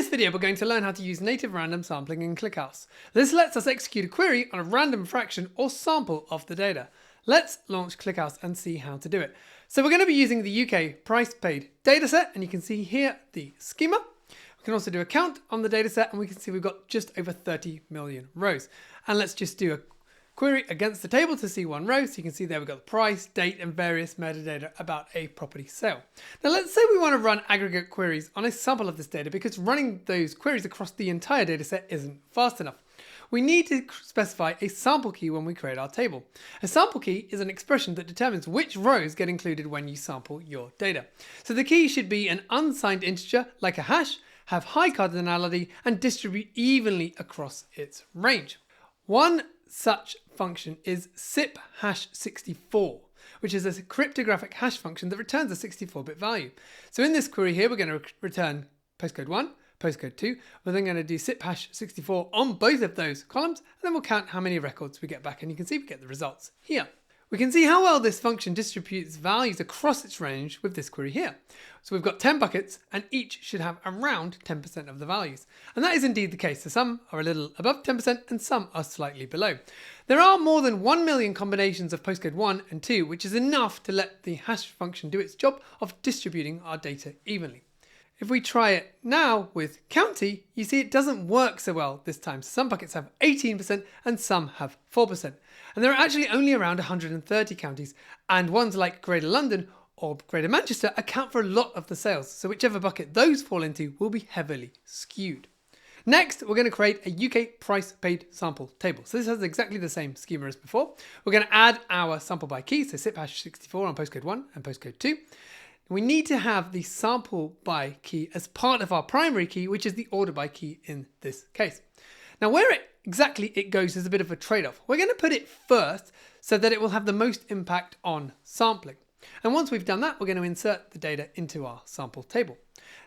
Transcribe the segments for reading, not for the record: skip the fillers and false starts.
this video, we're going to learn how to use native random sampling in ClickHouse. This lets us execute a query on a random fraction or sample of the data. Let's launch ClickHouse and see how to do it. So we're going to be using the UK price paid dataset, and you can see here the schema. We can also do a count on the dataset, and we can see we've got just over 30 million rows. And let's just do a query against the table to see one row. So you can see there we've got the price, date, and various metadata about a property sale. Now let's say we want to run aggregate queries on a sample of this data, because running those queries across the entire dataset isn't fast enough. We need to specify a sample key when we create our table. A sample key is an expression that determines which rows get included when you sample your data. So the key should be an unsigned integer like a hash, have high cardinality, and distribute evenly across its range. One such function is SIP hash 64, which is a cryptographic hash function that returns a 64-bit value. So in this query here, we're going to return postcode 1, postcode 2. We're then going to do SIP hash 64 on both of those columns, and then we'll count how many records we get back, and you can see we get the results here. We can see how well this function distributes values across its range with this query here. So we've got 10 buckets, and each should have around 10% of the values. And that is indeed the case. So some are a little above 10% and some are slightly below. There are more than 1 million combinations of postcode 1 and 2, which is enough to let the hash function do its job of distributing our data evenly. If we try it now with county, you see it doesn't work so well this time. So some buckets have 18% and some have 4%. And there are actually only around 130 counties, and ones like Greater London or Greater Manchester account for a lot of the sales. So whichever bucket those fall into will be heavily skewed. Next, we're going to create a UK price paid sample table. So this has exactly the same schema as before. We're going to add our sample by key, so SIP hash 64 on postcode 1 and postcode 2. We need to have the sample by key as part of our primary key, which is the order by key in this case. Now where exactly it goes is a bit of a trade-off. We're going to put it first so that it will have the most impact on sampling. And once we've done that, we're going to insert the data into our sample table.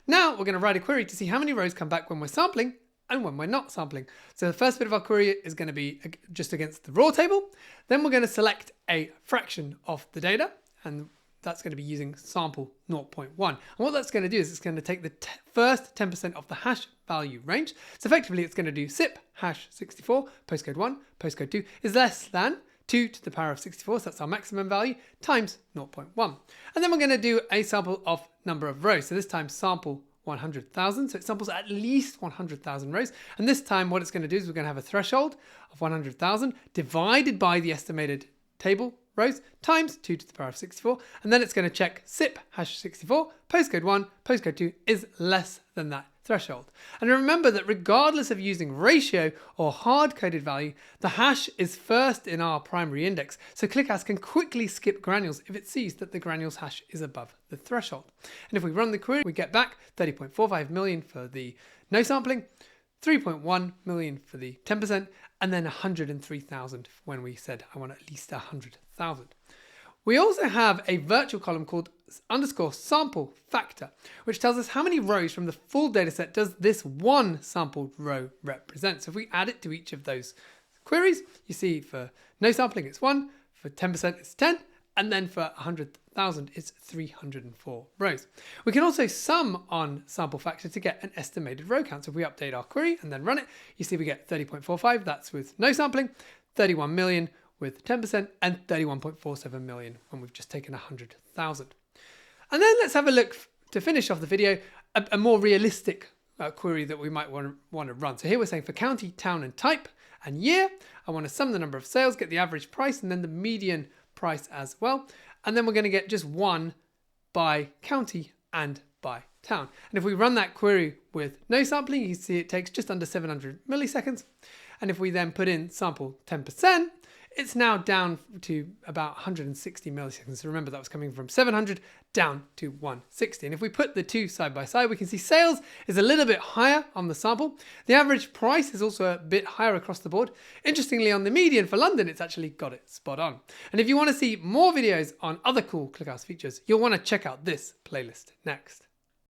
Now we're going to write a query to see how many rows come back when we're sampling and when we're not sampling. So the first bit of our query is going to be just against the raw table. Then we're going to select a fraction of the data, and that's going to be using sample 0.1. And what that's going to do is it's going to take the first 10% of the hash value range. So effectively it's going to do SIP hash 64, postcode 1, postcode 2 is less than 2 to the power of 64, so that's our maximum value, times 0.1. And then we're going to do a sample of number of rows. So this time sample 100,000, so it samples at least 100,000 rows. And this time what it's going to do is we're going to have a threshold of 100,000 divided by the estimated table rows times 2 to the power of 64, and then it's going to check SIP hash 64, postcode 1, postcode 2 is less than that threshold. And remember that regardless of using ratio or hard-coded value, the hash is first in our primary index, so ClickHouse can quickly skip granules if it sees that the granules hash is above the threshold. And if we run the query, we get back 30.45 million for the no sampling, 3.1 million for the 10%, and then 103,000 when we said I want at least 100,000. We also have a virtual column called underscore sample factor, which tells us how many rows from the full dataset does this one sampled row represent. So if we add it to each of those queries, you see for no sampling it's 1, for 10% it's 10, and then for 100,000 it's 304 rows. We can also sum on sample factor to get an estimated row count. So if we update our query and then run it, you see we get 30.45, that's with no sampling, 31 million with 10%, and 31.47 million when we've just taken 100,000. And then let's have a look to finish off the video, a more realistic query that we might want to run. So here we're saying for county, town, and type, and year, I want to sum the number of sales, get the average price, and then the median price as well. And then we're going to get just one by county and by town. And if we run that query with no sampling, you see it takes just under 700 milliseconds. And if we then put in sample 10%, it's now down to about 160 milliseconds. So remember that was coming from 700 down to 160. And if we put the two side by side, we can see sales is a little bit higher on the sample. The average price is also a bit higher across the board. Interestingly, on the median for London, it's actually got it spot on. And if you want to see more videos on other cool ClickHouse features, you'll want to check out this playlist next.